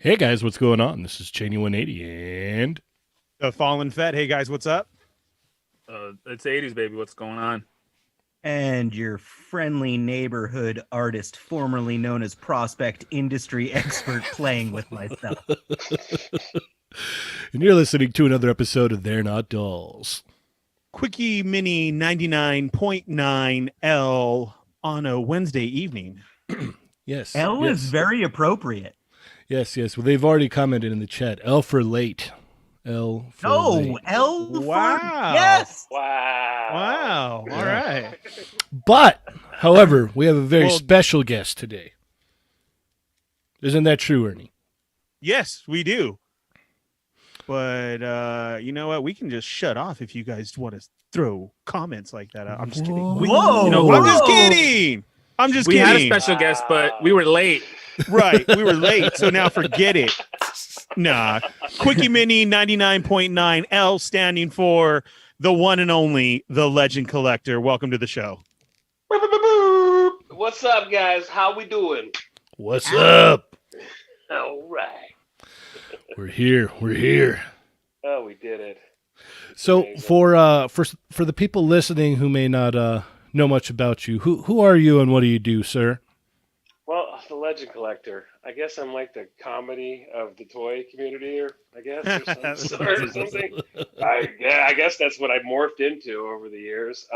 Hey guys, what's going on? This is Cheney 180 and The Fallen Fed. Hey guys, what's up? It's 80s, baby. What's going on? And your friendly neighborhood artist, formerly known as prospect industry expert, playing with myself. and you're listening to another episode of They're Not Dolls. Quickie Mini 99.9 L on a Wednesday evening. Yes. L yes. is very appropriate. Yes. Well, they've already commented in the chat. L for late. L for late. L Wow. for yes. Wow. All right. But, however, we have a very Well- special guest today. Isn't that true, Ernie? Yes, we do. But you know what? We can just shut off if you guys want to throw comments like that out. I'm just kidding. Whoa. I'm just kidding. I'm just We kidding. had a special guest, but we were late. Right. We were late, so now forget it. Nah. Quickie Mini 99.9 L standing for the one and only, the Legend Collector. Welcome to the show. What's up, guys? How we doing? What's up? All right. We're here. Oh, we did it. So Amazing. for the people listening who may not know much about you, who are you and what do you do, sir? Well, the Legend Collector. I guess I'm like the comedy of the toy community, or I guess, or some sort or something. I guess that's what I morphed into over the years.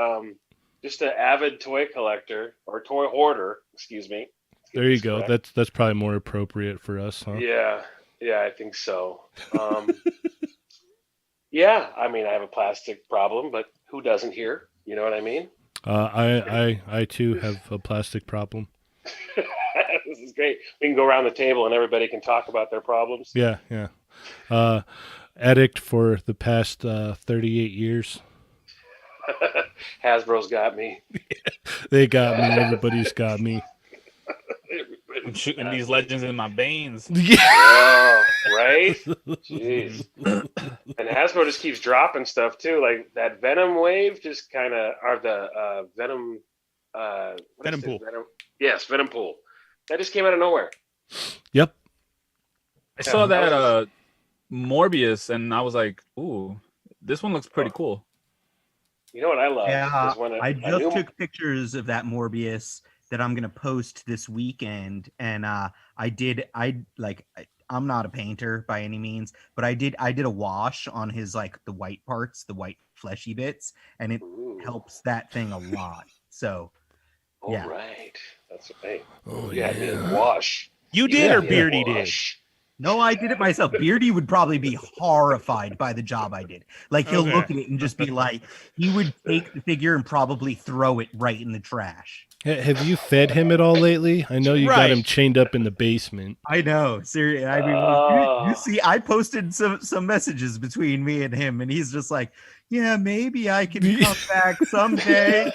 Just an avid toy collector or toy hoarder. Excuse me. There you go. That's probably more appropriate for us, huh? Yeah, I think so. Yeah, I mean, I have a plastic problem, but who doesn't here? You know what I mean? I too have a plastic problem. This is great. We can go around the table and everybody can talk about their problems. Yeah. Addict for the past 38 years. Hasbro's got me. They got me. Everybody's got me. I'm shooting these legends in my veins. Yeah. Oh, right? Jeez. And Hasbro just keeps dropping stuff too. Like that Venom wave just kind of, or the Venom. Venom Pool. Yes, Venom Pool. That just came out of nowhere. Yep. I saw that Morbius, and I was like, "Ooh, this one looks pretty cool." You know what I love? Yeah, is when I just took pictures of that Morbius that I'm gonna post this weekend, and I'm not a painter by any means, but I did a wash on his like the white parts, the white fleshy bits, and it helps that thing a lot. So, yeah. All right. That's right. Oh Yeah, I yeah. mean, wash. You did or Yeah, Beardy did? wash. No, I did it myself. Beardy would probably be horrified by the job I did. Like he'll Okay. look at it and just be like, he would take the figure and probably throw it right in the trash. Have you fed him at all lately? I know you got Right. him chained up in the basement. I know, seriously. I mean, you see, I posted some messages between me and him, and he's just like, "Yeah, maybe I can come back someday."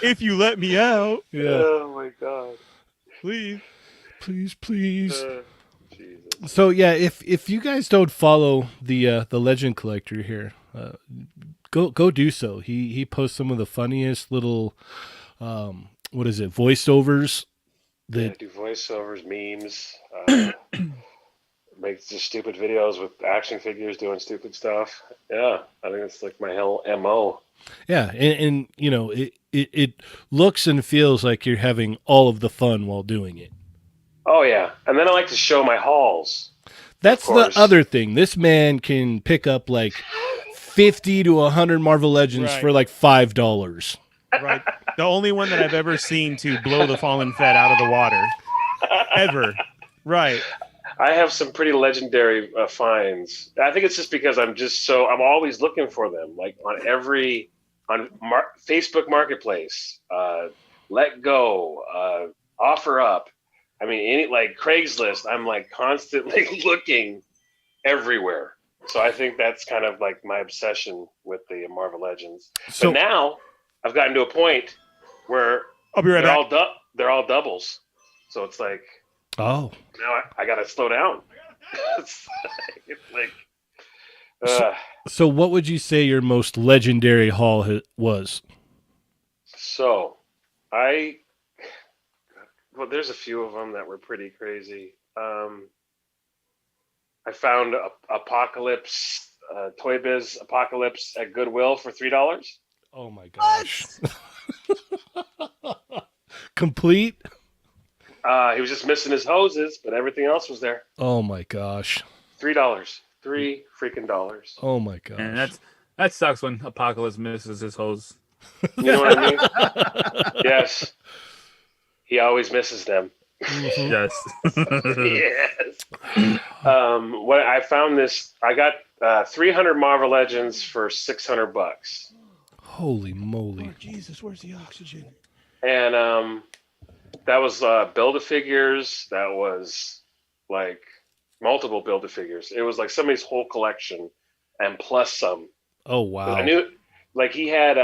If you let me out, Yeah. Oh my God. please. Please. Jesus. So yeah, if you guys don't follow the Legend Collector here, go do so. He posts some of the funniest little voiceovers Yeah, that do voiceovers, memes, make just stupid videos with action figures doing stupid stuff. Yeah, I think it's like my whole MO. yeah, and you know it looks and feels like you're having all of the fun while doing it. Oh yeah, and then I like to show my hauls. That's Of the course. other thing. This man can pick up like 50 to 100 Marvel Legends Right. for like $5. Right. The only one that I've ever seen to blow the Fallen Fed out of the water. Ever. Right. I have some pretty legendary finds. I think it's just because I'm always looking for them, like on Facebook Marketplace, Let Go, Offer Up. I mean, any like Craigslist, I'm like constantly looking everywhere. So I think that's kind of like my obsession with the Marvel Legends. So But now I've gotten to a point where I'll be right back. they're all doubles. So it's like oh, now I got to slow down. it's like so what would you say your most legendary haul was? so well, there's a few of them that were pretty crazy. I found Apocalypse, Toy Biz Apocalypse at Goodwill for $3. Oh my gosh. Complete? He was just missing his hoses, but everything else was there. Oh my gosh. $3. $3 freaking dollars. Oh my gosh. And that sucks when Apocalypse misses his hose. You know what I mean? Yes. He always misses them. Mhm. Yes. Yes. What I found this, I got 300 Marvel Legends for $600. Holy moly. Oh, Jesus, where's the oxygen? And that was Build-A-Figures. That was like multiple Build-A-Figures. It was like somebody's whole collection and plus some. Oh wow. I knew, like, he had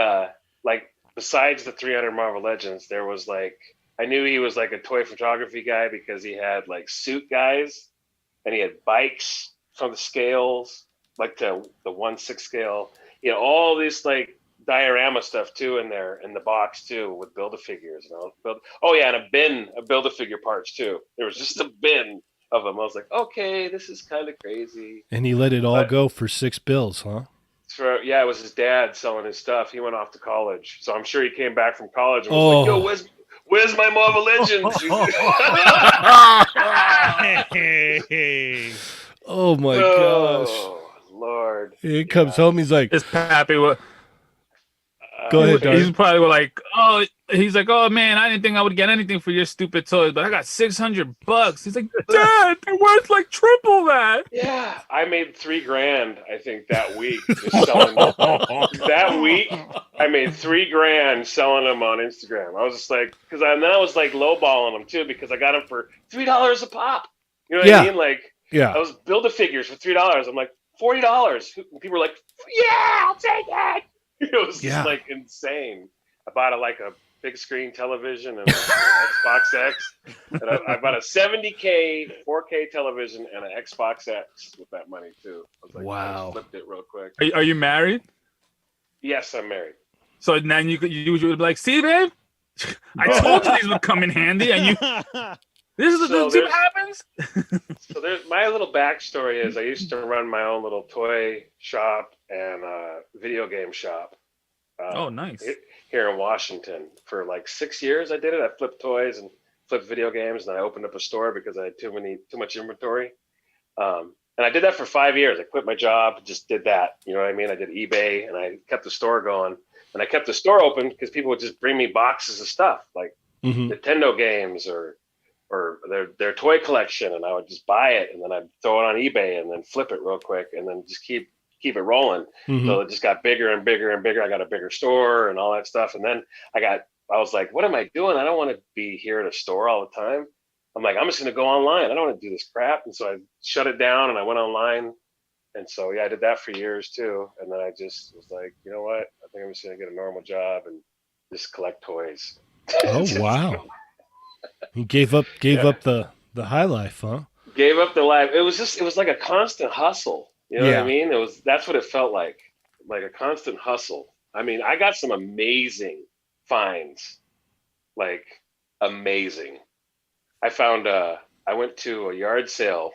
like, besides the 300 Marvel Legends, there was like, I knew he was like a toy photography guy because he had like suit guys, and he had bikes from the scales, like the 1/6 scale. You know, all this like diorama stuff too in there in the box too with Build-A-Figures. Oh yeah, and a bin of Build-A-Figure parts too. There was just a bin of them. I was like, okay, this is kind of crazy. And he let it all go for $6, huh? Yeah, it was his dad selling his stuff. He went off to college, so I'm sure he came back from college and was like, "Yo, where's my Marvel Legends?" Oh my gosh. Oh Lord! He comes home, he's like, His pappy was. go ahead, He's Dark. probably like, oh, he's like, oh man, I didn't think I would get anything for your stupid toys, but I got $600. He's like, Dad, they're worth like triple that. Yeah, I made $3,000. I think that week just selling them. That week, I made $3,000 selling them on Instagram. I was just like, then I was like lowballing them too because I got them for $3 a pop. You know what I mean? Like, Yeah. I was Build-A-Figures for $3. I'm like, $40. People were like, yeah, I'll take it. It was just like insane. I bought a big screen television and an Xbox X. And I bought a 70K 4K television and an Xbox X with that money too. I was like, I just flipped it real quick. Are you married? Yes, I'm married. So then you would be like, see, babe, I told you these would come in handy, and you. This is what happens. So there's my little backstory is I used to run my own little toy shop and video game shop. Oh, nice. Here in Washington for like 6 years. I did it. I flipped toys and flipped video games, and I opened up a store because I had too much inventory. And I did that for 5 years. I quit my job, just did that. You know what I mean? I did eBay, and I kept the store going. And I kept the store open because people would just bring me boxes of stuff like Nintendo games or their toy collection, and I would just buy it and then I'd throw it on eBay and then flip it real quick and then just keep it rolling. So it just got bigger and bigger and bigger. I got a bigger store and all that stuff. And then I was like, what am I doing? I don't want to be here at a store all the time. I'm like, I'm just going to go online. I don't want to do this crap. And so I shut it down and I went online. And so, yeah, I did that for years too. And then I just was like, you know what? I think I'm just going to get a normal job and just collect toys. Oh, wow. He gave up the high life, huh? Gave up the life. It was like a constant hustle. You know what I mean? That's what it felt like a constant hustle. I mean, I got some amazing finds, like amazing. I found, I went to a yard sale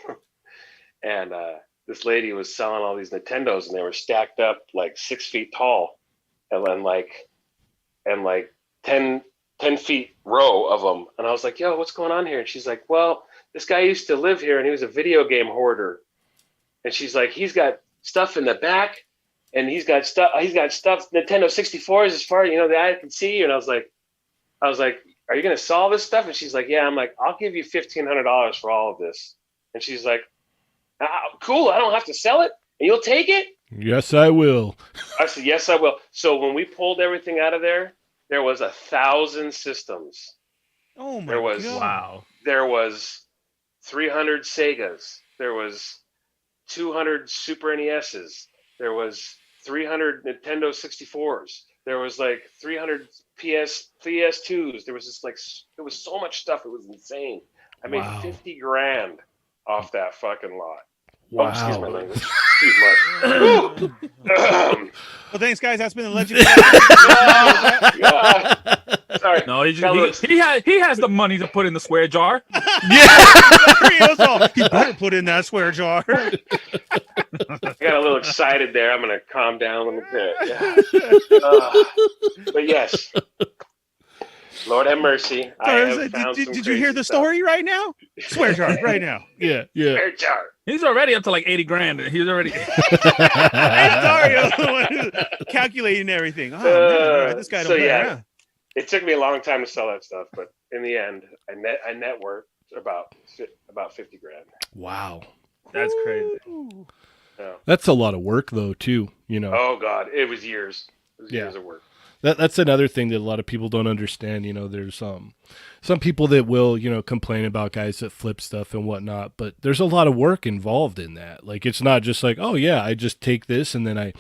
and this lady was selling all these Nintendos and they were stacked up like 6 feet tall and then like 10 feet row of them. And I was like, yo, what's going on here? And she's like, well, this guy used to live here and he was a video game hoarder. And she's like, he's got stuff in the back and he's got stuff Nintendo 64s as far as, the eye can see. And I was like, are you going to sell this stuff? And she's like, yeah. I'm like, I'll give you $1,500 for all of this. And she's like, cool. I don't have to sell it and you'll take it. Yes, I will. I said, yes, I will. So when we pulled everything out of there was 1,000 systems. Oh my God. Wow. There was 300 Segas. There was 200 Super NESs. There was 300 Nintendo 64s. There was like 300 PS2s. There was just there was so much stuff. It was insane. I made $50,000 off that fucking lot. Wow. Oh, excuse my language. Excuse my. Well, thanks, guys. That's been the legend. Sorry. No, Got a little- he has the money to put in the swear jar. He better put in that swear jar. I got a little excited there. I'm gonna calm down a little bit. Yeah. But yes, Lord have mercy. I have found some Did you hear crazy the stuff. story right now? Swear jar right now. Yeah. Fair jar. He's already up to like 80 grand. He's already. Sorry, I'm the one who's calculating everything. Oh, man, all right, this guy don't So, play yeah. around. It took me a long time to sell that stuff, but in the end, I networked about 50 grand. Wow. That's crazy. Yeah. That's a lot of work, though, too. You know. Oh God, it was years. It was Yeah. years of work. That's another thing that a lot of people don't understand. You know, there's some people that will, complain about guys that flip stuff and whatnot, but there's a lot of work involved in that. Like, it's not just like, oh yeah, I just take this and then it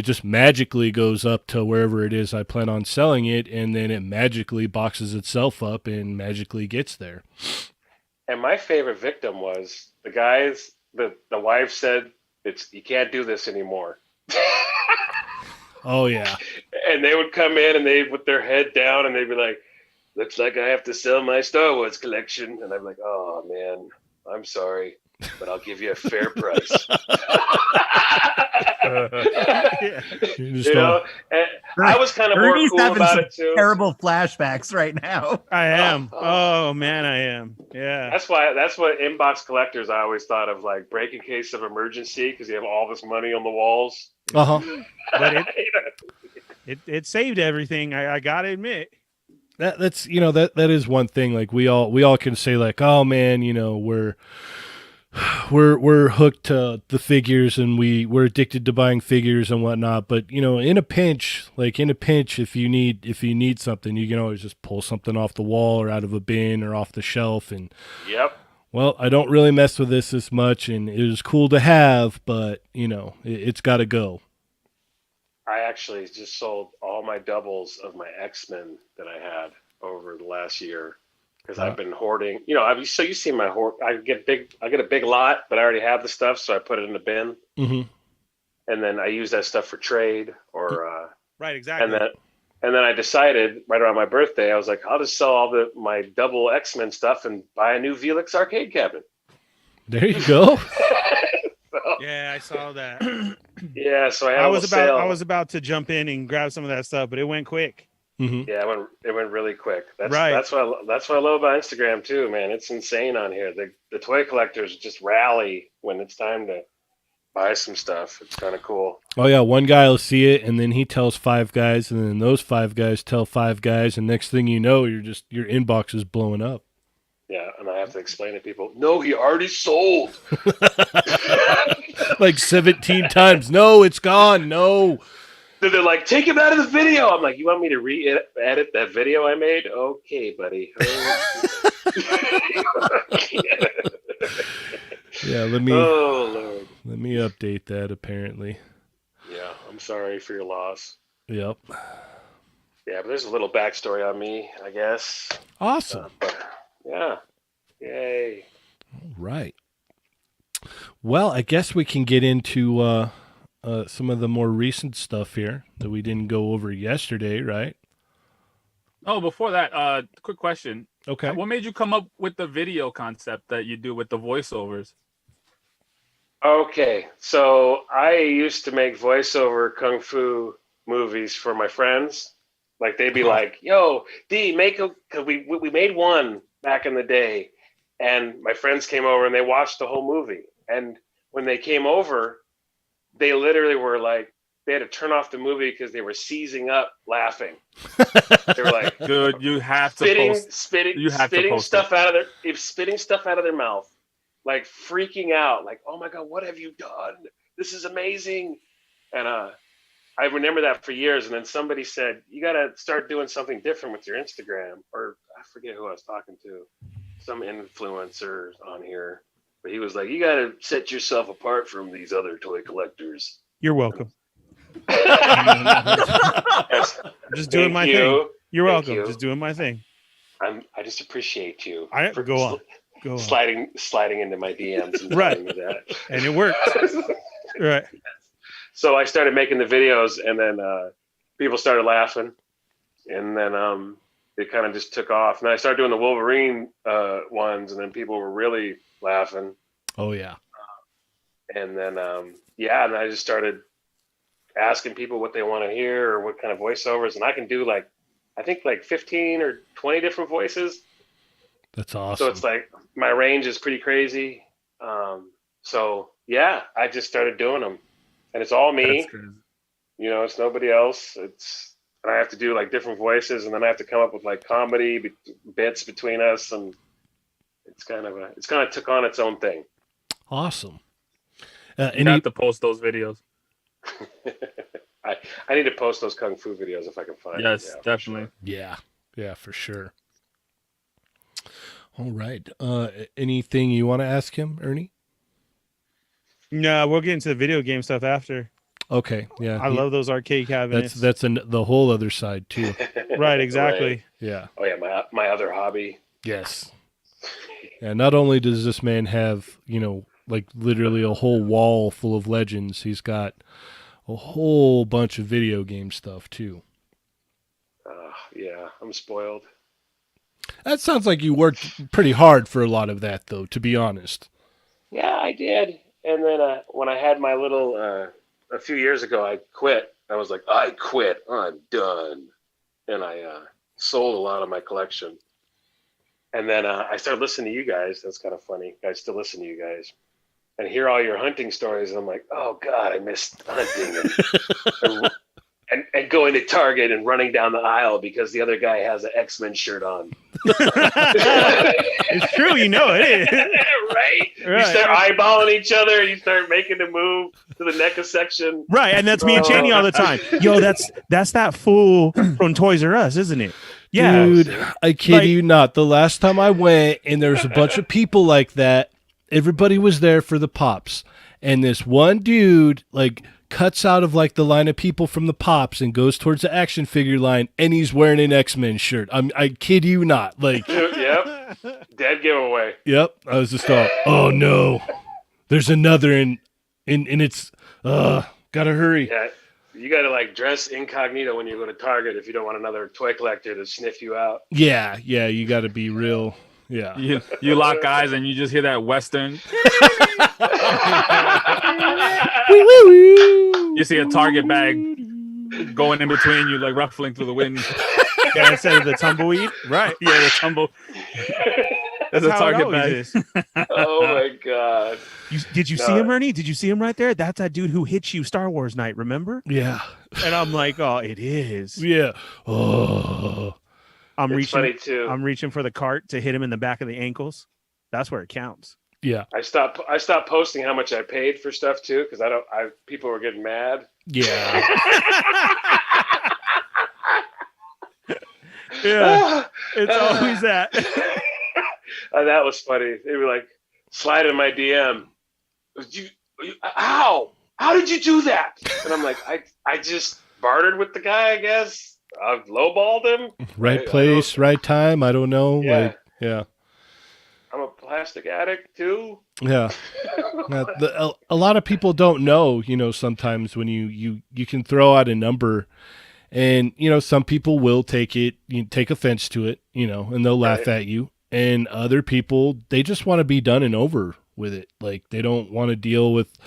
just magically goes up to wherever it is I plan on selling it, and then it magically boxes itself up and magically gets there. And my favorite victim was the guys. The wife said, you can't do this anymore. Oh yeah. And they would come in and they with their head down and they'd be like, looks like I have to sell my Star Wars collection. And I'm like, oh man, I'm sorry, but I'll give you a fair price. You know, and I was kind of more Ernie's cool having about some it too. terrible flashbacks right now. I am. Oh man, I am. Yeah. That's what inbox collectors I always thought of, like break in case of emergency because you have all this money on the walls. Uh-huh. But it saved everything. I gotta admit. That's that is one thing. Like we all can say like, oh man, we're hooked to the figures and we're addicted to buying figures and whatnot. But in a pinch, if you need something, you can always just pull something off the wall or out of a bin or off the shelf. And Yep. well, I don't really mess with this as much, and it was cool to have, but it's got to go. I actually just sold all my doubles of my X-Men that I had over the last year because I've been hoarding. So you see my hoard. I get a big lot, but I already have the stuff, so I put it in the bin, Mm-hmm. and then I use that stuff for trade or. Right. Exactly. And then I decided right around my birthday, I was like, I'll just sell all my double X-Men stuff and buy a new Velix arcade cabinet. There you go. Yeah, I saw that. Yeah, so I was about to jump in and grab some of that stuff, but it went quick. Mm-hmm. Yeah, it went really quick. That's right. That's what I love about Instagram too, man. It's insane on here. The toy collectors just rally when it's time to buy some stuff. It's kind of cool. Oh yeah, one guy will see it, and then he tells 5 guys, and then those 5 guys tell 5 guys, and next thing you know, your inbox is blowing up. Yeah, and I have to explain to people, no, he already sold. Like 17 times. No, it's gone. No. They're like, take him out of the video. I'm like, you want me to re-edit that video I made? Okay, buddy. Yeah, Oh, Lord. let me update that apparently. Yeah, I'm sorry for your loss. Yep. Yeah, but there's a little backstory on me, I guess. Awesome. Yeah. Yay. All right. Well, I guess we can get into some of the more recent stuff here that we didn't go over yesterday, right? Oh, before that, quick question. Okay. What made you come up with the video concept that you do with the voiceovers? Okay, so I used to make voiceover kung fu movies for my friends. Like they'd be like, "Yo, D, because we made one back in the day," and my friends came over and they watched the whole movie. And when they came over, they literally were like, they had to turn off the movie because they were seizing up laughing. They were like, "Dude, you have to spitting stuff out of their mouth, like freaking out, like, oh my God, what have you done? This is amazing." And I remember that for years. And then somebody said, you got to start doing something different with your Instagram. Or I forget who I was talking to, some influencer on here. But he was like, you got to set yourself apart from these other toy collectors. You're welcome. Yes. I'm just doing my thing. You're welcome. Just doing my thing. I just appreciate you. Go on. Sliding into my DMs and Right. telling me that. And it worked. Right. So I started making the videos, and then people started laughing, and then it kind of just took off. And I started doing the Wolverine ones, and then people were really laughing. Oh yeah. And then and I just started asking people what they want to hear or what kind of voiceovers, and I can do like I think like 15 or 20 different voices. That's awesome. So it's like my range is pretty crazy. So yeah, I just started doing them, and it's all me. That's crazy. You know, it's nobody else. And I have to do like different voices, and then I have to come up with like comedy bits between us, and it's kind of took on its own thing. Awesome. You have to post those videos. I need to post those kung fu videos if I can find them. Yes, definitely. Yeah, for sure. All right. Anything you want to ask him, Ernie? No, we'll get into the video game stuff after. Okay. Yeah. I love those arcade cabinets. That's the whole other side too. Right, exactly. Right. Yeah. Oh yeah, my other hobby. Yes. And not only does this man have, like literally a whole wall full of legends, he's got a whole bunch of video game stuff too. Yeah, I'm spoiled. That sounds like you worked pretty hard for a lot of that, though, to be honest. Yeah, I did. And then when I had my little, a few years ago, I quit. I was like, I quit. I'm done. And I sold a lot of my collection. And then I started listening to you guys. That's kind of funny. I still listen to you guys and hear all your hunting stories. And I'm like, oh, God, I missed hunting. And going to Target and running down the aisle because the other guy has an X-Men shirt on. It's true, it is. Right? You start eyeballing each other. You start making the move to the NECA section. Right, and that's me and Cheney all the time. Yo, that's that fool from Toys R Us, isn't it? Yeah. Dude, I kid you not. The last time I went and there was a bunch of people like that, everybody was there for the Pops. And this one dude, like, cuts out of like the line of people from the Pops and goes towards the action figure line, and he's wearing an X-Men shirt. I kid you not. Like, yep, dead giveaway. Yep, I was just all, oh no, there's another, and it's gotta hurry. Yeah, you gotta like dress incognito when you go to Target if you don't want another toy collector to sniff you out. Yeah, you gotta be real. Yeah, you lock eyes and you just hear that Western. You see a Target bag going in between you, like ruffling through the wind. Yeah, instead of the tumbleweed. Right. Yeah, the tumble. That's a Target bag. Oh my God. Did you see him, Ernie? Did you see him right there? That's that dude who hit you Star Wars night, remember? Yeah. And I'm like, oh, it is. Yeah. Oh. I'm reaching for the cart to hit him in the back of the ankles. That's where it counts. Yeah. I stopped posting how much I paid for stuff too, because people were getting mad. Yeah. Yeah. It's always that. That was funny. They were like, slide in my DM. How did you do that? And I'm like, I just bartered with the guy, I guess. I've lowballed him. Right place, right time. I don't know. Yeah. Yeah. I'm a plastic addict too. Yeah. A lot of people don't know, sometimes when you can throw out a number and, some people will take offense to it, and they'll laugh at you. And other people, they just want to be done and over with it. Like they don't want to deal with,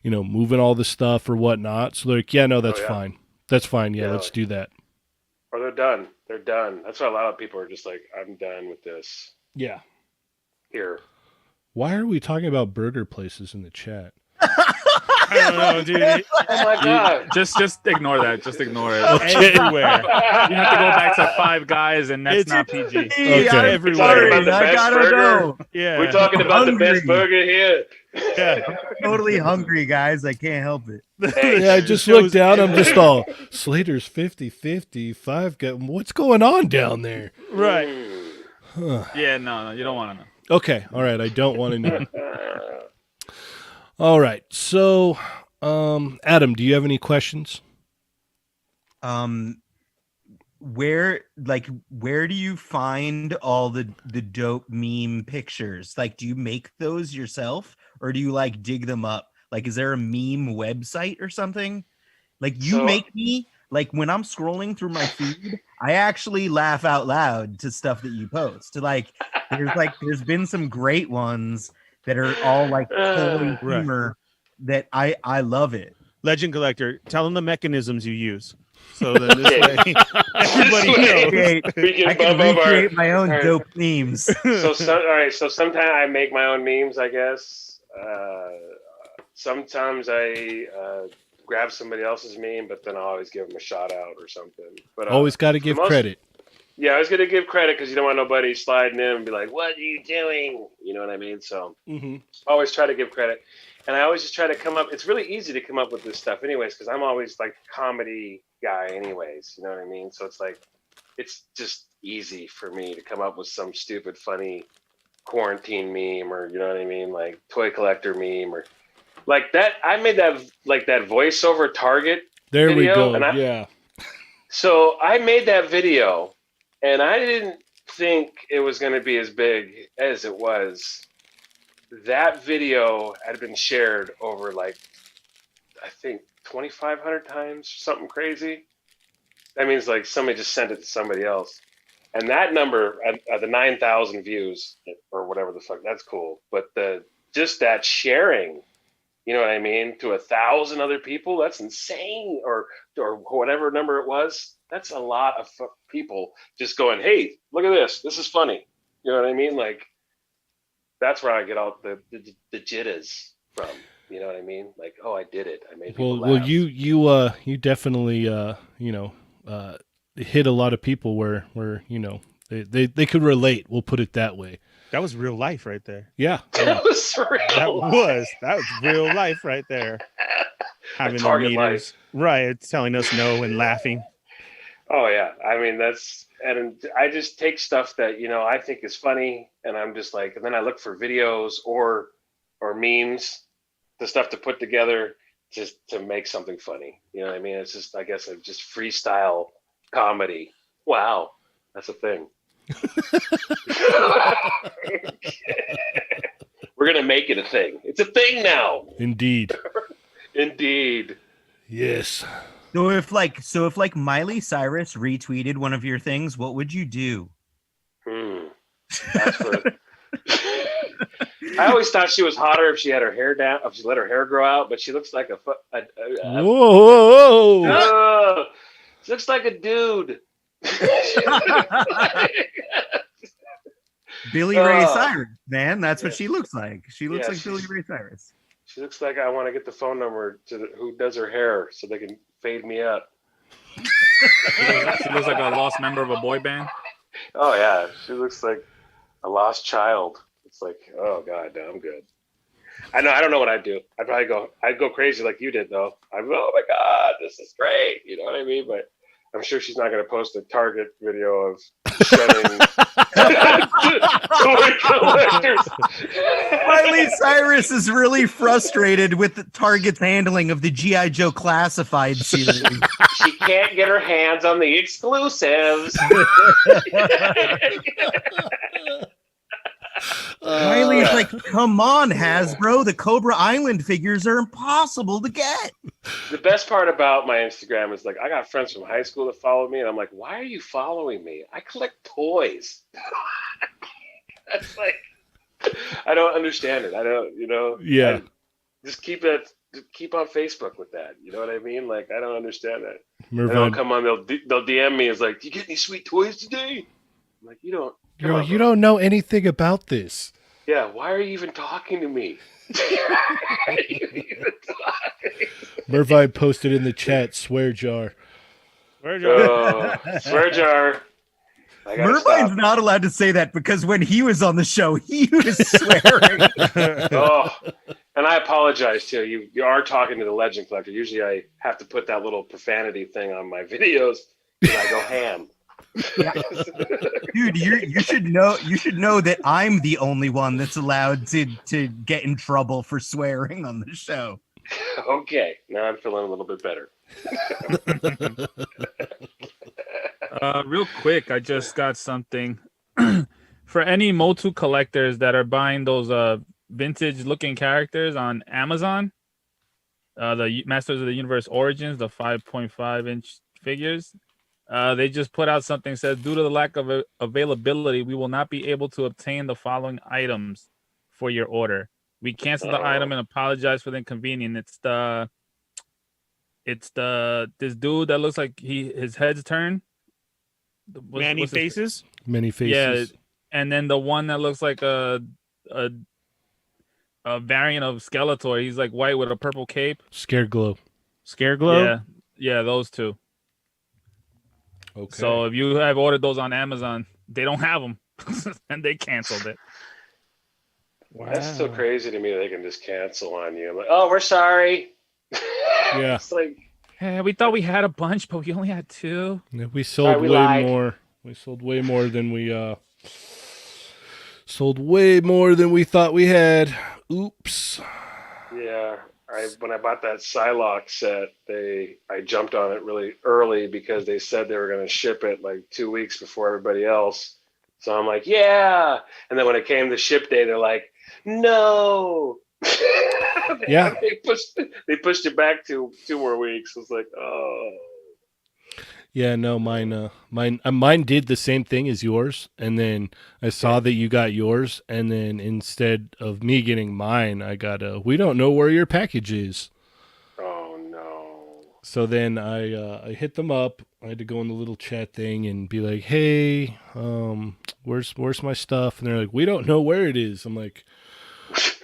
moving all the stuff or whatnot. So they're like, yeah, no, that's fine. That's fine. Yeah, let's do that. Or they're done. They're done. That's why a lot of people are just like, I'm done with this. Yeah. Here. Why are we talking about burger places in the chat? I don't know, dude. Oh my God. Just ignore that. Just ignore it. Everywhere. You have to go back to Five Guys, and that's not PG. Okay. Everywhere. I gotta go. Yeah. We're talking about the best burger here. Yeah. Totally hungry, guys. I can't help it. Yeah, I just looked down. I'm just all, Slater's 50-50, Five Guys. What's going on down there? Right. Yeah, no, you don't want to know. Okay. All right. I don't want to know. All right. So, Adam, do you have any questions? Where do you find all the dope meme pictures? Like, do you make those yourself or do you like dig them up? Like, is there a meme website or something? Like, you make me like when I'm scrolling through my feed, I actually laugh out loud to stuff that you post. There's been some great ones that are all like toy Right. humor that I love it. Legend Collector, tell them the mechanisms you use. So then this Okay. way, everybody This way. knows. We can I can bump up our- recreate my own our- dope memes. So all right. So sometimes I make my own memes, I guess. Sometimes I grab somebody else's meme, but then I always give them a shout out or something. But Always got to give credit. Yeah, I was gonna give credit because you don't want nobody sliding in and be like, "What are you doing?" You know what I mean? So always try to give credit, and I always just try to come up. It's really easy to come up with this stuff, anyways, because I'm always like comedy guy, anyways. You know what I mean? So it's like, it's just easy for me to come up with some stupid, funny quarantine meme, or you know what I mean, like toy collector meme, or like that. I made that voiceover Target. There video, we go. and Yeah. So I made that video, and I didn't think it was going to be as big as it was. That video had been shared over like, I think 2,500 times, something crazy. That means like somebody just sent it to somebody else. And that number, the 9,000 views or whatever the fuck, that's cool. But just that sharing, you know what I mean, to 1,000 other people, that's insane. Or whatever number it was, that's a lot of people just going, "Hey, look at this. This is funny." You know what I mean? Like, that's where I get all the jitters from. You know what I mean? Like, oh, I did it. I made people laugh. Well, you definitely hit a lot of people where they could relate. We'll put it that way. That was real life right there. Yeah. That was real. That was real life right there. Having the Target meters, right? Telling us no and laughing. Oh yeah, I mean and I just take stuff that I think is funny, and I'm just like, and then I look for videos or memes, the stuff to put together just to make something funny. You know what I mean? It's just, I guess, it's just freestyle comedy. Wow, that's a thing. We're gonna make it a thing. It's a thing now. Indeed. Indeed. Yes. So if Miley Cyrus retweeted one of your things, what would you do? That's for... I always thought she was hotter if she had her hair down, if she let her hair grow out, but she looks like Whoa. She looks like a dude. Billy Ray Cyrus, man. That's what she looks like. She looks like Billy Ray Cyrus. She looks like I want to get the phone number to who does her hair so they can fade me up. She looks like a lost member of a boy band. Oh yeah, she looks like a lost child. It's like, oh god, no, I'm good. I don't know what I'd do. I'd go crazy like you did though. Oh my god, this is great. You know what I mean? But I'm sure she's not going to post a Target video of shredding toy collectors. Miley Cyrus is really frustrated with the Target's handling of the G.I. Joe Classified series. She can't get her hands on the exclusives. Miley's like, come on, Hasbro. The Cobra Island figures are impossible to get. The best part about my Instagram is like, I got friends from high school that follow me, and I'm like, why are you following me? I collect toys. That's like, I don't understand it. I don't, Yeah. Just keep on Facebook with that. You know what I mean? Like, I don't understand that. Mervine, They'll come on, they'll DM me. It's like, do you get any sweet toys today? I'm like, you don't. girl, you don't know anything about this. Yeah, why are you even talking to me? Mervine posted in the chat, swear jar. Swear jar. Mervine's not allowed to say that because when he was on the show, he was swearing. And I apologize too. You are talking to the Legend Collector. Usually I have to put that little profanity thing on my videos and I go ham. Yeah. Dude, you should know that I'm the only one that's allowed to get in trouble for swearing on the show. Okay, now I'm feeling a little bit better. Real quick, I just got something for any Motu collectors that are buying those vintage looking characters on Amazon. The Masters of the Universe Origins, the 5.5 inch figures. They just put out something that says, due to the lack of availability, we will not be able to obtain the following items for your order. We canceled the item and apologize for the inconvenience. It's this dude that looks like his head's turned. Many faces. Many faces. Yeah, and then the one that looks like a variant of Skeletor. He's like white with a purple cape. Scareglow. Scareglow. Yeah, those two. Okay. So if you have ordered those on Amazon, they don't have them, and they canceled it. Wow. That's so crazy to me that they can just cancel on you. I'm like, oh, we're sorry. Yeah. It's like, Hey, we thought we had a bunch, but we only had 2. Yeah, we sold Sorry, we way lied. more. We sold way more than we sold way more than we thought we had. Oops. yeah. When I bought that Psylocke set, I jumped on it really early because they said they were going to ship it like 2 weeks before everybody else. So I'm like, yeah. And then when it came to ship day, they're like, no. Yeah. They pushed it back to 2 more weeks. It was like, oh. Yeah, no, mine did the same thing as yours, and then I saw that you got yours, and then instead of me getting mine, I got we don't know where your package is. Oh no. So then I hit them up. I had to go in the little chat thing and be like, hey, where's my stuff? And they're like, we don't know where it is. I'm like,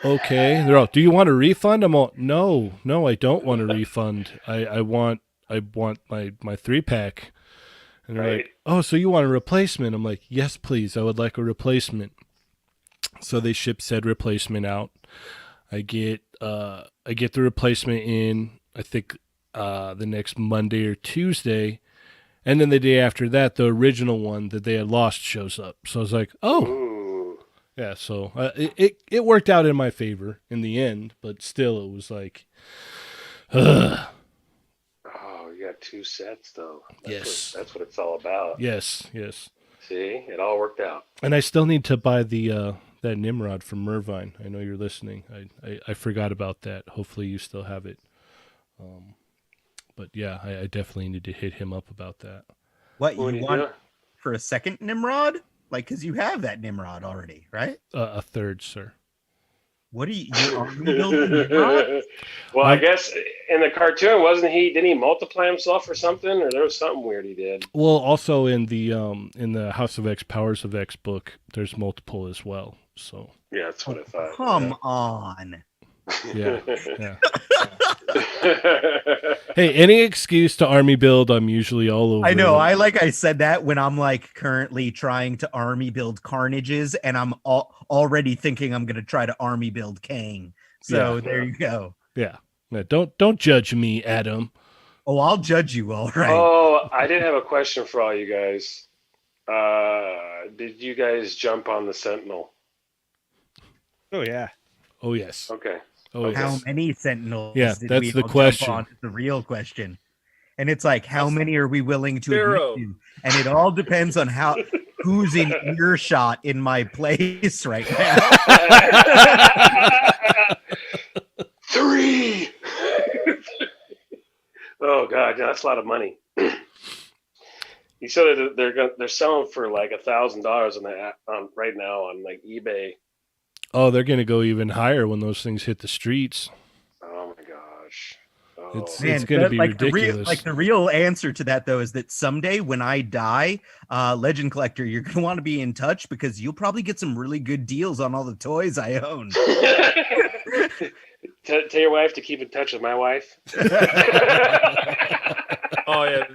okay. They're all, do you want a refund? I'm all, no, I don't want a refund. I want my 3-pack. And they're like, oh, so you want a replacement? I'm like, yes, please. I would like a replacement. So they ship said replacement out. I get the replacement in, I think, the next Monday or Tuesday. And then the day after that, the original one that they had lost shows up. So I was like, oh. Ooh. Yeah, so it worked out in my favor in the end. But still, it was like, ugh. Oh, you got 2 sets though. Yes. That's what it's all about. Yes. See, it all worked out. And I still need to buy the that Nimrod from Mervine. I know you're listening. I forgot about that. Hopefully you still have it. But yeah, I definitely need to hit him up about that. What What you do want do? for a second Nimrod? Like, because you have that Nimrod already, right? A third, sir. What are you building Nimrod? Well, I guess in the cartoon, didn't he multiply himself or something? Or there was something weird he did. Well, also in the House of X, Powers of X book, there's multiple as well. So Yeah, that's what I thought. Come on. yeah. Hey, any excuse to army build, I'm usually all over. I know. it. I said that when I'm like currently trying to army build Carnages, and I'm already thinking I'm gonna try to army build Kang. So there you go. Yeah. Don't judge me, Adam. Oh, I'll judge you, all right. Oh, I did have a question for all you guys. Did you guys jump on the Sentinel? Oh yeah. Oh yes. Okay. Oh yes. How many Sentinels? Yeah, did that's we the all jump question. on? It's the real question. And it's like, how many are we willing to admit 0. to? And it all depends on who's in earshot in my place right now. 3. Oh God, yeah, that's a lot of money. You said that they're selling for like $1,000 on right now on like eBay. Oh, they're gonna go even higher when those things hit the streets. Oh my gosh. Oh. It's Man, gonna be like ridiculous. the real answer to that though is that someday when I die, Legend Collector, you're gonna want to be in touch because you'll probably get some really good deals on all the toys I own. Tell your wife to keep in touch with my wife. Oh yeah,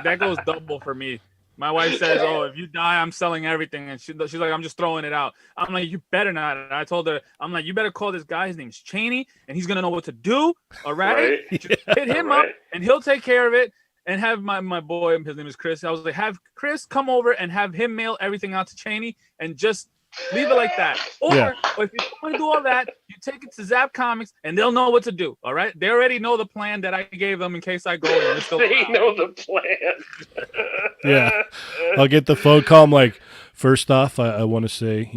that goes double for me. My wife says, "Oh, if you die, I'm selling everything," and she's like, "I'm just throwing it out." I'm like, "You better not." And I told her, "I'm like, you better call this guy. His name's Cheney, and he's gonna know what to do. All right, Right? Just hit him up, and he'll take care of it." And have my boy, his name is Chris. I was like, have Chris come over and have him mail everything out to Cheney, and just leave it like that. Or Yeah. if you don't want to do all that, you take it to Zap Comics, and they'll know what to do. All right, they already know the plan that I gave them in case I go. And they're still They around. know the plan. Yeah. I'll get the phone call. I'm like, first off, I want to say,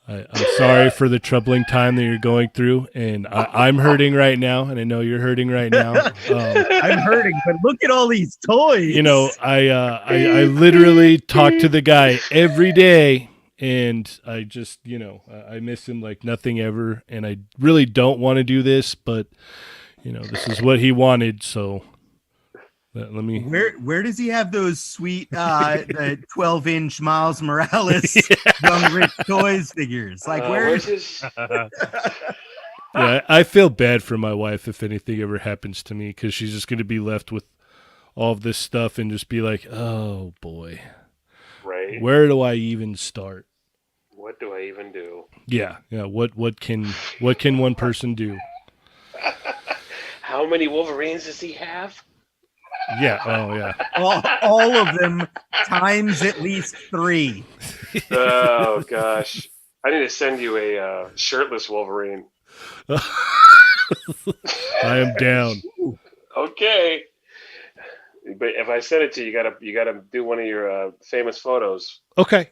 I'm sorry for the troubling time that you're going through, and I'm hurting right now, and I know you're hurting right now. I'm hurting, but look at all these toys. You know, I literally talk to the guy every day, and I just, I miss him like nothing ever, and I really don't want to do this, but this is what he wanted, so let me. Where does he have those sweet the 12-inch Miles Morales Young Rich Toys figures? Like where's his? Yeah, I feel bad for my wife if anything ever happens to me, because she's just going to be left with all of this stuff and just be like, oh boy, Right. where do I even start? What do I even do? Yeah. What can one person do? How many Wolverines does he have? Yeah. Oh yeah. all of them times at least 3. Oh gosh, I need to send you a shirtless Wolverine. I am down. Okay, but if I send it to you, you gotta do one of your famous photos. Okay.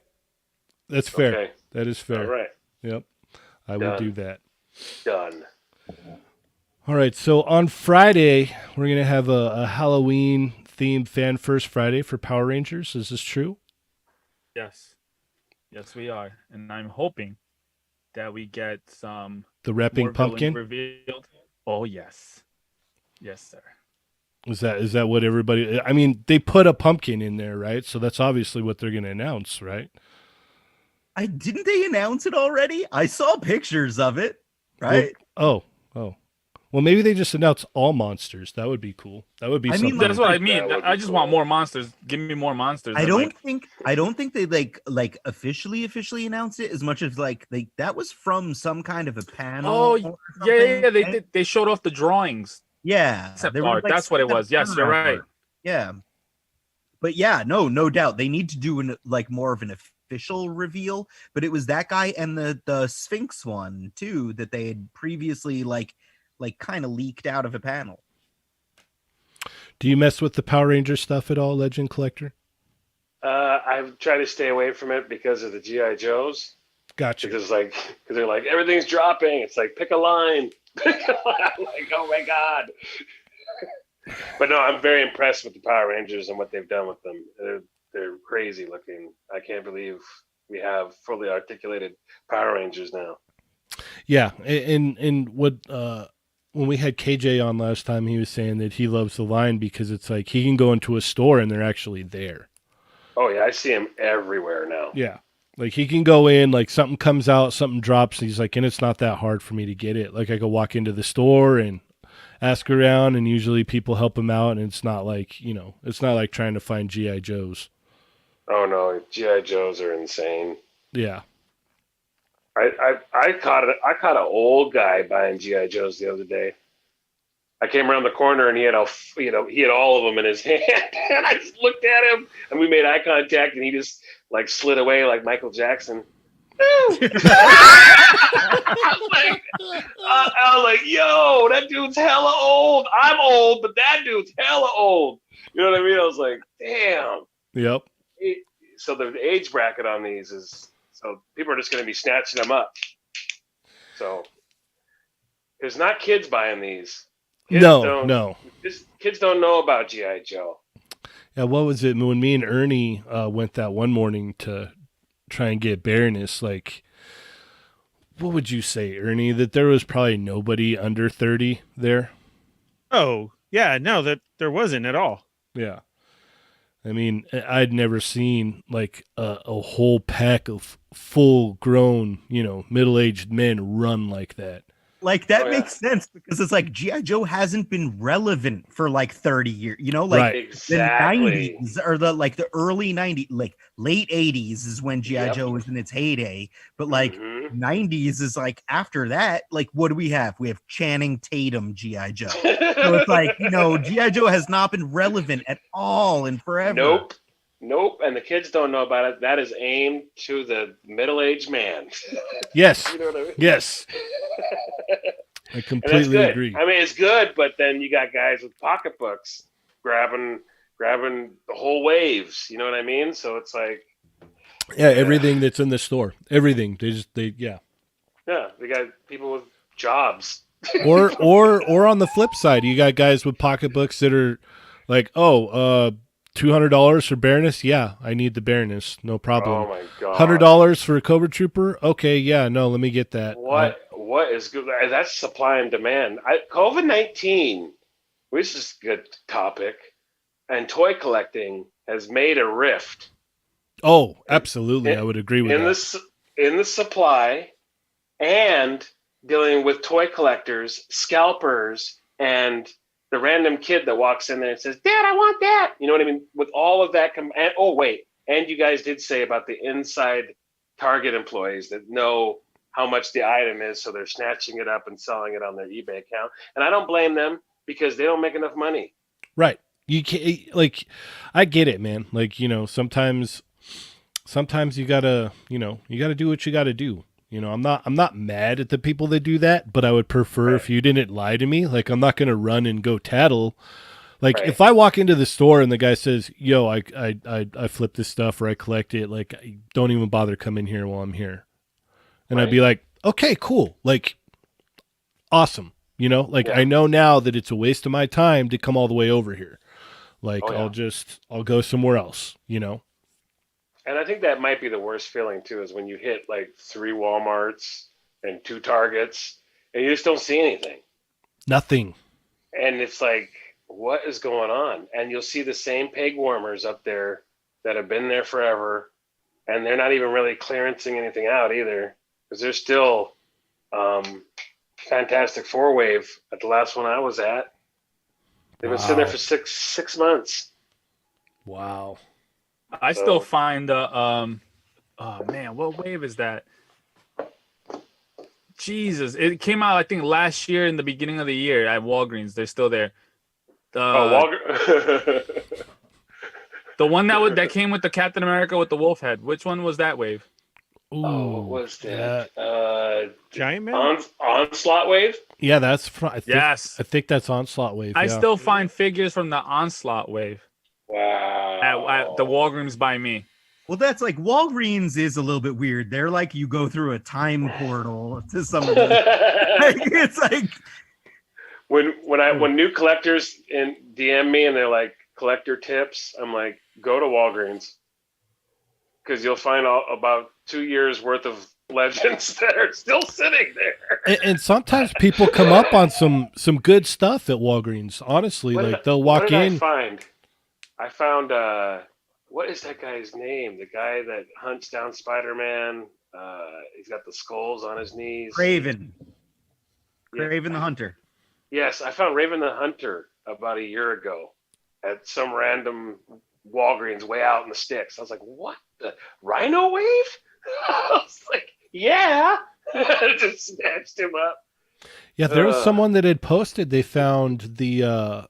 That's fair. Okay. That is fair. All right. Yep. I will Done. do that. Done. All right. So on Friday, we're going to have a Halloween themed Fan First Friday for Power Rangers. Is this true? Yes. Yes, we are. And I'm hoping that we get some The more wrapping villains pumpkin? revealed. Oh, yes. Yes, sir. Is that what everybody? I mean, they put a pumpkin in there, right? So that's obviously what they're going to announce, right? Didn't they announce it already? I saw pictures of it, right? Well, oh. Well, maybe they just announce all monsters. That would be cool. That would be I mean, something. That's what I mean. That would I be just cool. want more monsters. Give me more monsters. I And, don't think they like officially announced it as much as like that was from some kind of a panel. Oh, or yeah. something, right? They showed off the drawings. Yeah, Concept they were, art. like, That's what it kind of was. Yes, you're turnaround right. art. Yeah, but yeah, no doubt they need to do like more of an official reveal. But it was that guy and the Sphinx one too that they had previously like kind of leaked out of a panel. Do you mess with the Power Ranger stuff at all, Legend Collector? I've tried to stay away from it because of the GI Joes. Gotcha. Because they're like everything's dropping. It's like pick a line. Pick a line. I'm like, oh my god. But no, I'm very impressed with the Power Rangers and what they've done with them. They're crazy looking. I can't believe we have fully articulated Power Rangers now. Yeah, and what when we had KJ on last time, he was saying that he loves the line because it's like he can go into a store and they're actually there. Oh yeah, I see them everywhere now. Yeah. Like he can go in, like something comes out, something drops, and he's like, and it's not that hard for me to get it. Like I could walk into the store and ask around, and usually people help him out, and it's not like, it's not like trying to find GI Joes. Oh no, GI Joes are insane. Yeah. I caught an old guy buying GI Joes the other day. I came around the corner and he had all of them in his hand, and I just looked at him and we made eye contact, and he just like slid away like Michael Jackson. I was like, yo, that dude's hella old. I'm old, but that dude's hella old. You know what I mean? I was like, damn. Yep. So the age bracket on these is, so people are just going to be snatching them up. So there's not kids buying these. No. Kids don't know about GI Joe. Yeah, what was it when me and Ernie went that one morning to try and get Baroness? Like, what would you say, Ernie? That there was probably nobody under 30 there? Oh, yeah, no, that there wasn't at all. Yeah. I mean, I'd never seen like a whole pack of full-grown, middle-aged men run like that. Like that makes sense because it's like GI Joe hasn't been relevant for like 30 years, Right. Exactly. The 90s or the early 90s, like late 80s is when GI Joe was in its heyday, but like 90s is like after that, like what do we have? We have Channing Tatum GI Joe. So it's like, GI Joe has not been relevant at all in forever. Nope. And the kids don't know about it. That is aimed to the middle-aged man. Yes. You know what I mean? Yes. I completely agree. I mean, it's good, but then you got guys with pocketbooks grabbing the whole waves. You know what I mean? So it's like, Yeah, everything that's in the store, everything. Yeah. Yeah, they got people with jobs. Or on the flip side, you got guys with pocketbooks that are like, oh, $200 for Baroness. Yeah, I need the Baroness, no problem. Oh my god. $100 for a Cobra Trooper. Okay, yeah, no, let me get that. What is good? That's supply and demand. COVID-19, which is a good topic, and toy collecting has made a rift. Oh, absolutely, I would agree with in that. In the supply and dealing with toy collectors, scalpers, and the random kid that walks in there and says, "Dad, I want that." You know what I mean? With all of that, and you guys did say about the inside Target employees that know how much the item is, so they're snatching it up and selling it on their eBay account. And I don't blame them because they don't make enough money. Right. You can't, like, I get it, man. Like, sometimes you gotta do what you gotta do. I'm not mad at the people that do that, but I would prefer if you didn't lie to me. Like, I'm not gonna run and go tattle. Like, if I walk into the store and the guy says, "Yo, I flip this stuff or I collect it," like, don't even bother coming here while I'm here. And I'd be like, "Okay, cool. Like, awesome." I know now that it's a waste of my time to come all the way over here. Like, I'll go somewhere else. And I think that might be the worst feeling too, is when you hit like 3 Walmarts and 2 Targets and you just don't see anything. Nothing. And it's like, what is going on? And you'll see the same peg warmers up there that have been there forever, and they're not even really clearancing anything out either, because they're still Fantastic Four Wave at the last one I was at. They've been sitting there for six months. Wow. I still find oh man, what wave is that? Jesus, it came out I think last year in the beginning of the year at Walgreens. They're still there. Walgreens. The one that came with the Captain America with the wolf head. Which one was that wave? Ooh, what was that? Giant Man? Onslaught Wave? Yeah, that's yes. I think that's Onslaught Wave. I still find figures from the Onslaught Wave. Wow. At the Walgreens by me. Well, that's like Walgreens is a little bit weird. They're like you go through a time portal to some of them. It's like when new collectors DM me and they're like collector tips, I'm like, go to Walgreens, because you'll find about 2 years worth of legends that are still sitting there. And sometimes people come up on some good stuff at Walgreens. Honestly, they'll walk in. I found what is that guy's name? The guy that hunts down Spider-Man. He's got the skulls on his knees. Raven. Yeah. Raven the Hunter. Yes, I found Raven the Hunter about a year ago at some random Walgreens way out in the sticks. I was like, what? The Rhino Wave? I was like, yeah. Just snatched him up. Yeah, there was someone that had posted they found the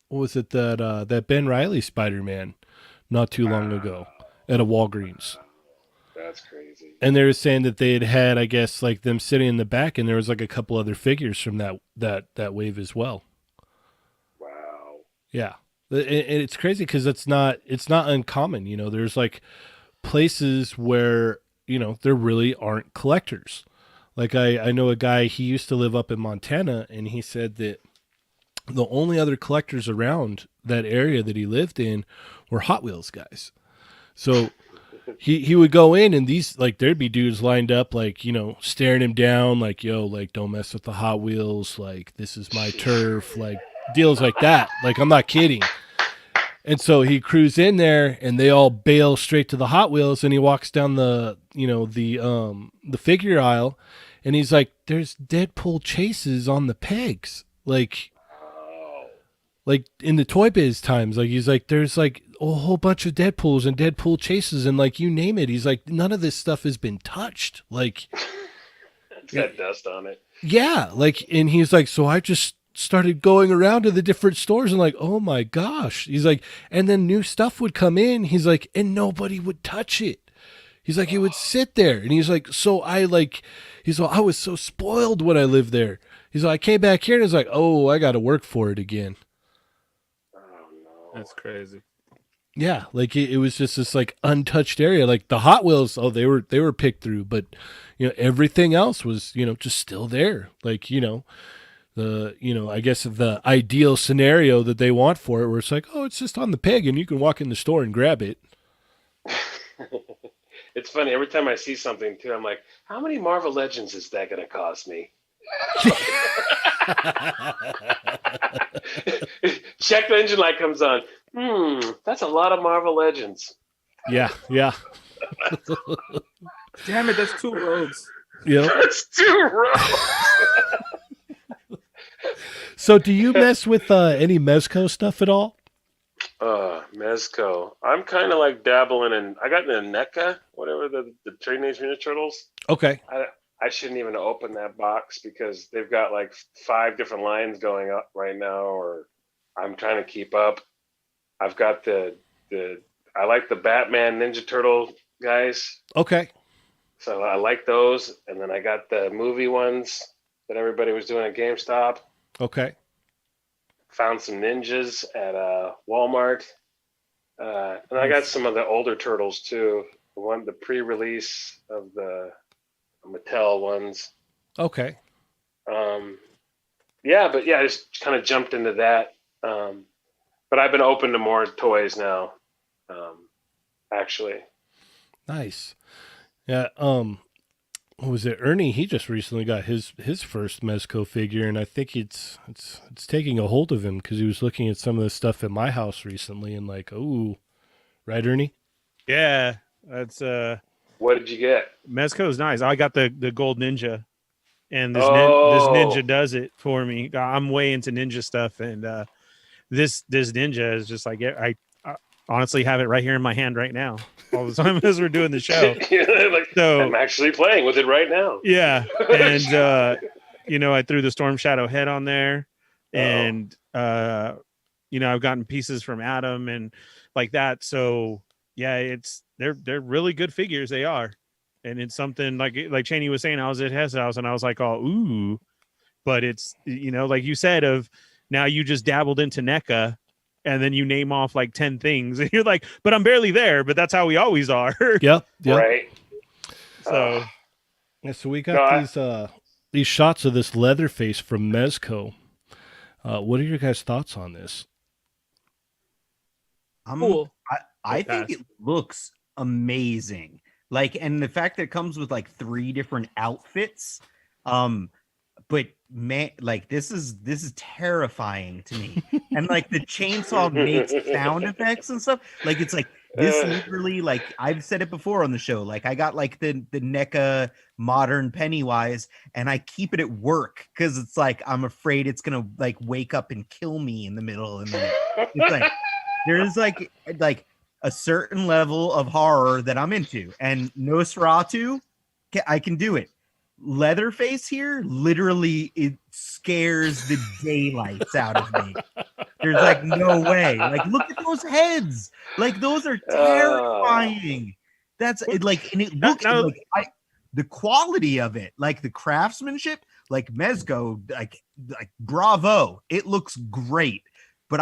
what was it, that Ben Reilly Spider-Man not too long ago at a Walgreens. That's crazy. And they were saying that they had, I guess, like them sitting in the back, and there was like a couple other figures from that wave as well. Wow. Yeah, and it's crazy because it's not uncommon. There's like places where there really aren't collectors. Like I know a guy, he used to live up in Montana, and he said that the only other collectors around that area that he lived in were Hot Wheels guys. So he would go in, and these, like, there'd be dudes lined up, like, staring him down, like, yo, like, don't mess with the Hot Wheels, like, this is my turf, like, deals like that. Like, I'm not kidding. And so he crews in there, and they all bail straight to the Hot Wheels, and he walks down the figure aisle, and he's like, there's Deadpool chases on the pegs. Like in the Toy Biz times, like, he's like, there's like a whole bunch of Deadpools and Deadpool chases, and like, you name it. He's like, none of this stuff has been touched. Like, it's got dust on it. Yeah. Like, and he's like, so I just started going around to the different stores and like, oh my gosh. He's like, and then new stuff would come in. He's like, and nobody would touch it. He's like, it would sit there. And he's like, I was so spoiled when I lived there. He's like, I came back here and he's like, oh, I got to work for it again. Oh no. That's crazy. Yeah, like it was just this like untouched area. Like the Hot Wheels, oh, they were picked through, but everything else was just still there. Like I guess the ideal scenario that they want for it, where it's like, oh, it's just on the peg and you can walk in the store and grab it. It's funny. Every time I see something, too, I'm like, how many Marvel Legends is that going to cost me? Check the engine light comes on. That's a lot of Marvel Legends. Yeah. Damn it, that's 2 roads. Yeah. That's 2 rows. So, do you mess with any Mezco stuff at all? Mezco. I'm kind of like dabbling in. I got into NECA, whatever the Teenage Mutant Turtles. Okay. I shouldn't even open that box because they've got like 5 different lines going up right now, or I'm trying to keep up. I've got I like the Batman Ninja Turtle guys. Okay. So I like those. And then I got the movie ones that everybody was doing at GameStop. Okay. Found some ninjas at Walmart. And I got some of the older turtles too. The pre-release of the Mattel ones. Okay. I just kind of jumped into that. But I've been open to more toys now. Actually. Nice. Yeah. What was it? Ernie, he just recently got his first Mezco figure, and I think it's taking a hold of him because he was looking at some of the stuff at my house recently and like, oh, right, Ernie? Yeah, that's What did you get? Mezco's nice. I got the gold ninja, and this Oh. ninja does it for me. I'm way into ninja stuff, and this ninja is just like I honestly have it right here in my hand right now all the time as we're doing the show. So I'm actually playing with it right now. Yeah, and I threw the Storm Shadow head on there, and I've gotten pieces from Adam and like that. So yeah, they're really good figures. They are, and it's something like Cheney was saying. I was at his house and I was like, oh, ooh, but it's like you said, of now you just dabbled into NECA. And then you name off like 10 things, and you're like, "But I'm barely there." But that's how we always are. Yep. Right. So, so we got these shots of this Leatherface from Mezco. What are your guys' thoughts on this? Cool. I think it looks amazing. Like, and the fact that it comes with like 3 different outfits, but man, like this is terrifying to me. And like the chainsaw makes sound effects and stuff. Like it's like this literally, like I've said it before on the show. Like I got like the NECA modern Pennywise, and I keep it at work because it's like I'm afraid it's gonna like wake up and kill me in the middle of the night. It's like there's like a certain level of horror that I'm into, and Nosferatu, I can do it. Leatherface here, literally, it scares the daylights out of me. There's like no way. Like, look at those heads. Like, those are terrifying. That's it. Like, and it looks like the quality of it, like the craftsmanship, like Mezco, like bravo. It looks great. But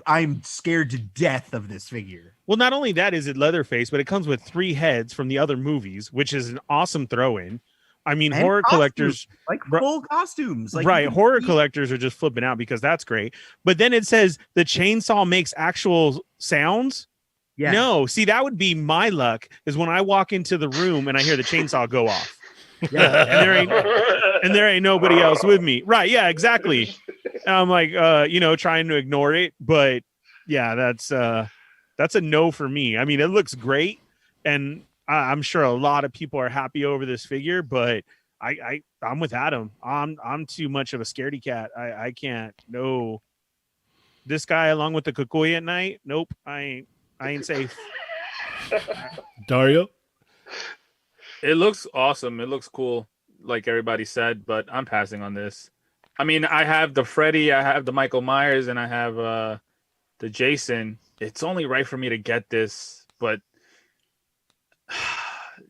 I'm scared to death of this figure. Well, not only that is it Leatherface, but it comes with 3 heads from the other movies, which is an awesome throw-in. I mean, and horror collectors, like full costumes, like right? Horror collectors are just flipping out because that's great. But then it says the chainsaw makes actual sounds. Yeah. No, see, that would be my luck. Is when I walk into the room and I hear the chainsaw go off. Yeah, and there ain't nobody else with me. Right? Yeah, exactly. And I'm like, trying to ignore it, but yeah, that's a no for me. I mean, it looks great, and I'm sure a lot of people are happy over this figure, but I'm with Adam. I'm too much of a scaredy cat. I can't. No, this guy along with the Kukui at night. Nope, I ain't safe. Dario, it looks awesome. It looks cool, like everybody said, but I'm passing on this. I mean, I have the Freddy, I have the Michael Myers, and I have the Jason. It's only right for me to get this, but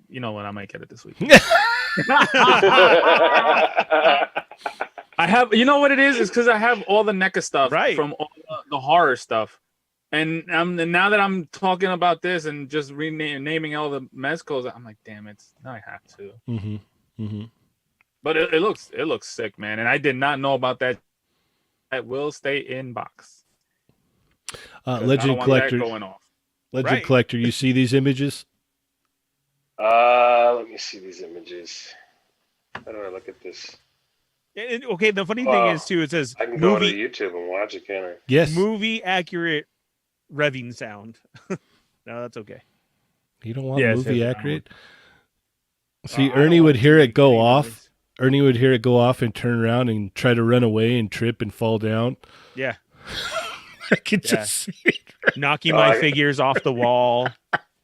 you know what? I might get it this week. I have, you know what it is? It's because I have all the NECA stuff from all the horror stuff. And now that I'm talking about this and just naming all the Mezcos, I'm like, damn it, now I have to. Mm-hmm. Mm-hmm. But it looks sick, man. And I did not know about that. That will stay in box. Legend Collector going off. Legend Collector, you see these images? Let me see these images. How do I look at this? Okay, the funny thing is too, it says I can go to YouTube and watch it, can't I? Yes. Movie accurate revving sound. No, that's okay. You don't want movie it's accurate? See, Ernie would hear it go off. Ernie would hear it go off and turn around and try to run away and trip and fall down. Yeah. I could just see it. Knocking my figures off the wall,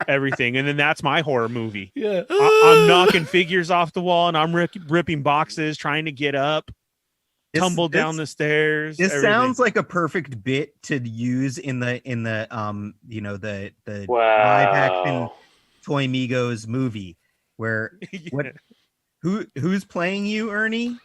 everything. And then that's my horror movie. Yeah. I'm knocking figures off the wall and I'm ripping boxes, trying to get up, tumble down the stairs. This sounds like a perfect bit to use in the live action Toy Migos movie where who's playing you, Ernie?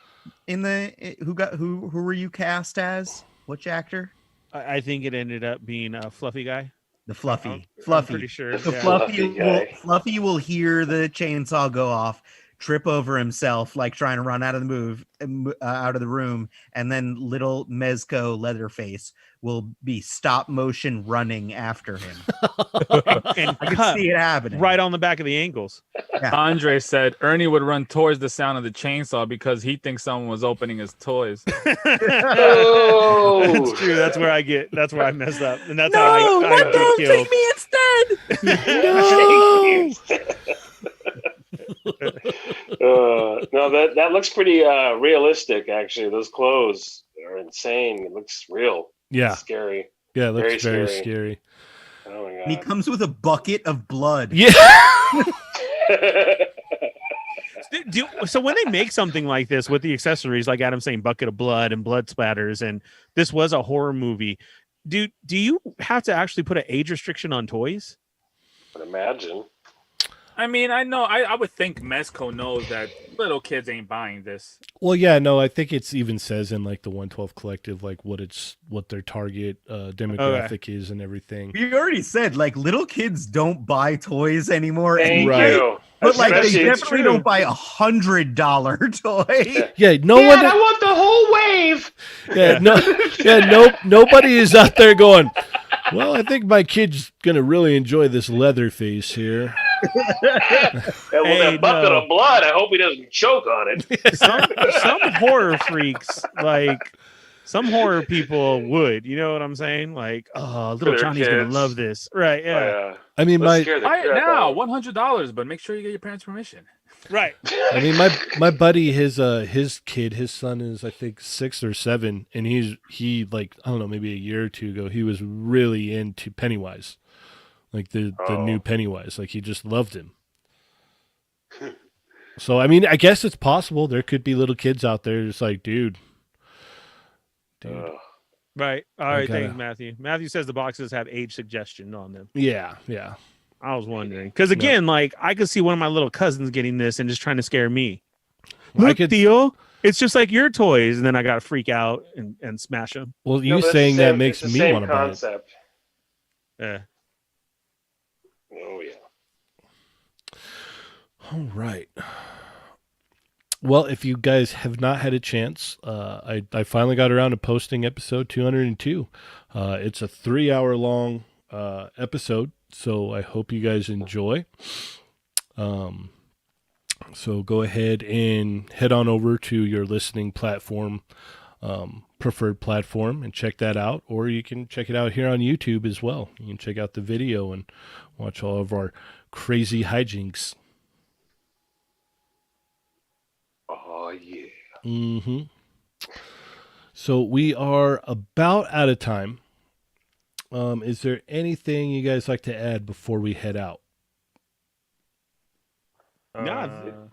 Who were you cast as? Which actor? I think it ended up being a Fluffy guy. The Fluffy. I'm pretty sure. So Yeah. Fluffy will hear the chainsaw go off, trip over himself, like trying to run out of the room, and then little Mezco Leatherface will be stop motion running after him. And I can see it happening right on the back of the ankles. Yeah. Andre said Ernie would run towards the sound of the chainsaw because he thinks someone was opening his toys. Oh, That's true. That's where I messed up, and that's how I get killed. Take me instead. No, that looks pretty realistic. Actually, those clothes are insane. It looks real. Yeah. It's scary. Yeah, it looks very scary. scary. Oh my god. And he comes with a bucket of blood. Yeah. So when they make something like this with the accessories, like Adam's saying, bucket of blood and blood splatters, and this was a horror movie, do you have to actually put an age restriction on toys? I would imagine. I mean, I know. I would think Mezco knows that little kids ain't buying this. Well, yeah, no, I think it's even says in like the 112 Collective, like what their target demographic is and everything. We already said like little kids don't buy toys anymore. Thank Right. you. But like they Especially- definitely don't buy $100 toy. Yeah, no Dad, one. I want the whole wave. Nobody is out there going, well, I think my kid's gonna really enjoy this Leatherface here. That bucket of blood. I hope he doesn't choke on it. Some horror freaks, like some horror people would, you know what I'm saying? Like, oh, little their Johnny's gonna kids. love this, right? Yeah, Yeah. I mean, Buy it now, $100, but make sure you get your parents' permission. right. I mean, my buddy, his son is I think 6 or 7, and he like I don't know, maybe a year or two ago, he was really into Pennywise, like the new Pennywise, like he just loved him. So I mean, I guess it's possible there could be little kids out there just like, dude. Right. All right. gotta- Thanks, Matthew. Matthew says the boxes have age suggestion on them. Yeah. I was wondering because again, like I could see one of my little cousins getting this and just trying to scare me. Look, Theo, it's just like your toys, and then I got to freak out and smash them. Well, you saying that makes me want to buy it. Concept. Yeah. Oh yeah. All right. Well, if you guys have not had a chance, I finally got around to posting episode 202. It's a 3-hour long episode, so I hope you guys enjoy. So go ahead and head on over to your listening platform, preferred platform, and check that out. Or you can check it out here on YouTube as well. You can check out the video and watch all of our crazy hijinks. Oh yeah. Mm-hmm. So we are about out of time. Is there anything you guys like to add before we head out?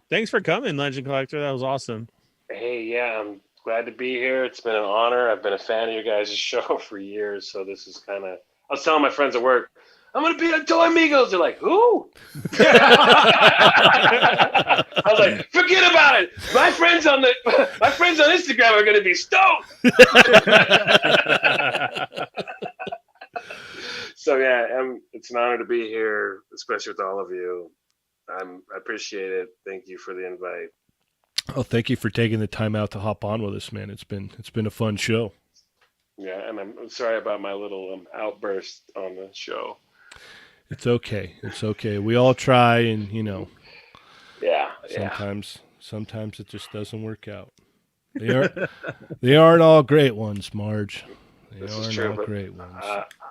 Thanks for coming, Legend Collector. That was awesome. Hey, yeah, I'm glad to be here. It's been an honor. I've been a fan of your guys' show for years, so this is kind of. I was telling my friends at work, I'm gonna be on Toy Amigos. They're like, who? I was like, forget about it. My friends on Instagram are gonna be stoked. honor to be here, especially with all of you. I appreciate it. Thank you for the invite. Oh, thank you for taking the time out to hop on with us, man. It's been a fun show. Yeah, and I'm sorry about my little outburst on the show. It's okay. It's okay. We all try, and Yeah. sometimes it just doesn't work out. They aren't all great ones, Marge. This is true, but great ones.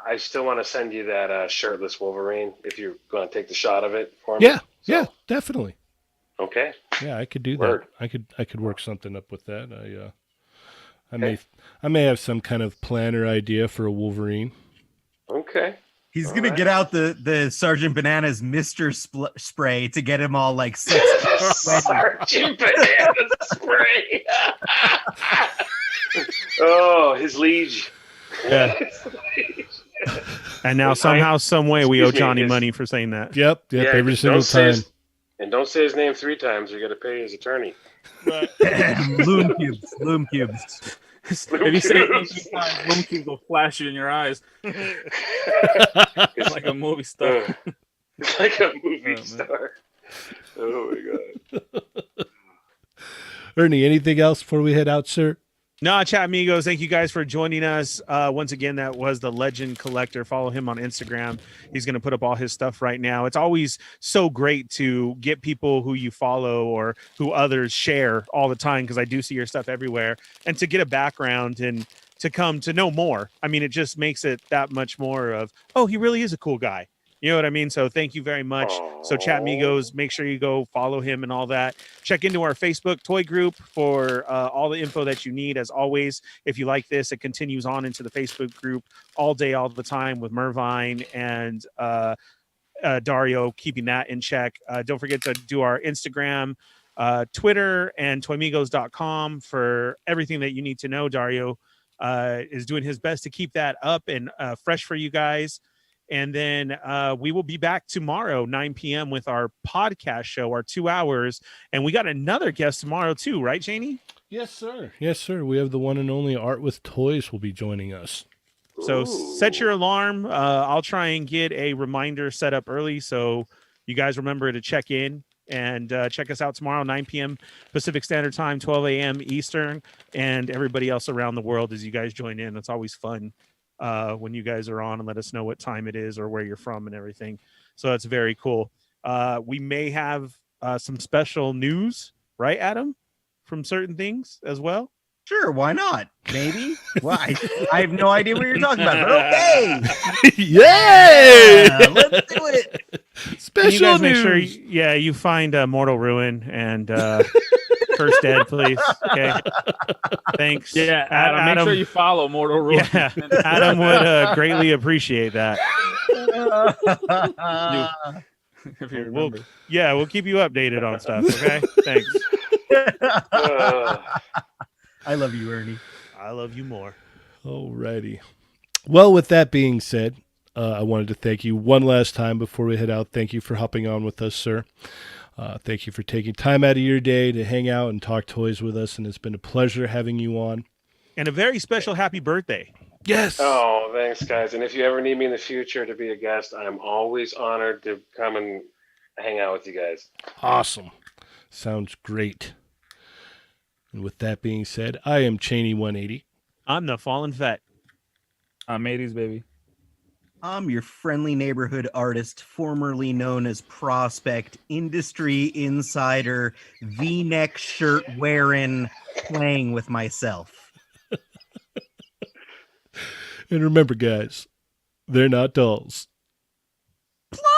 I still want to send you that shirtless Wolverine if you're going to take the shot of it for me. Yeah, definitely. Okay. Yeah, I could do Word. that. I could work something up with that. I may have some kind of plan or idea for a Wolverine. Okay. He's gonna get out the Sergeant Bananas Mister spray to get him all like sexy. Sergeant Banana spray. Oh, his liege. Yeah. And now somehow, some way, we owe Johnny money for saying that. Yep. Yeah, Every single time. And don't say his name 3 times. You got to pay his attorney. Right. Loom cubes. If you say it 3 times, Loom Cubes will flash you in your eyes. It's like a movie star. It's like a movie star. Oh my god. Ernie, anything else before we head out, sir? No, chat amigos, thank you guys for joining us. Once again, that was the Legend Collector. Follow him on Instagram. He's going to put up all his stuff right now. It's always so great to get people who you follow or who others share all the time, because I do see your stuff everywhere, and to get a background and to come to know more. I mean, it just makes it that much more of, oh, he really is a cool guy. You know what I mean? So thank you very much. So chat amigos, make sure you go follow him and all that. Check into our Facebook toy group for all the info that you need. As always, if you like this, it continues on into the Facebook group all day, all the time, with Mervine and Dario, keeping that in check. Don't forget to do our Instagram, Twitter, and toymigos.com for everything that you need to know. Dario is doing his best to keep that up and fresh for you guys. And then we will be back tomorrow, 9 p.m. with our podcast show, our 2 hours. And we got another guest tomorrow too, right, Janie? Yes, sir. Yes, sir. We have the one and only Art with Toys will be joining us. So set your alarm. I'll try and get a reminder set up early so you guys remember to check in and check us out tomorrow, 9 p.m. Pacific Standard Time, 12 a.m. Eastern, and everybody else around the world as you guys join in. It's always fun when you guys are on and let us know what time it is or where you're from and everything. So that's very cool. We may have some special news, right, Adam, from certain things as well. Sure, why not? Maybe. Well, I have no idea what you're talking about, but okay. Yay! Let's do it. Special you guys news. make sure, you find Mortal Ruin and First Dead, please. Okay. Thanks. Yeah, Adam, make sure you follow Mortal Ruin. Yeah, Adam would greatly appreciate that. If you remember. We'll keep you updated on stuff. Okay. Thanks. I love you, Ernie. I love you more. Alrighty. Well, with that being said, I wanted to thank you one last time before we head out. Thank you for hopping on with us, sir. Thank you for taking time out of your day to hang out and talk toys with us, and it's been a pleasure having you on. And a very special happy birthday. Yes. Oh, thanks, guys. And if you ever need me in the future to be a guest, I'm always honored to come and hang out with you guys. Awesome. Sounds great. And with that being said, I am Cheney180. I'm the Fallen Vet. I'm 80s, baby. I'm your friendly neighborhood artist, formerly known as Prospect, industry insider, V-neck shirt wearing, playing with myself. And remember, guys, they're not dolls.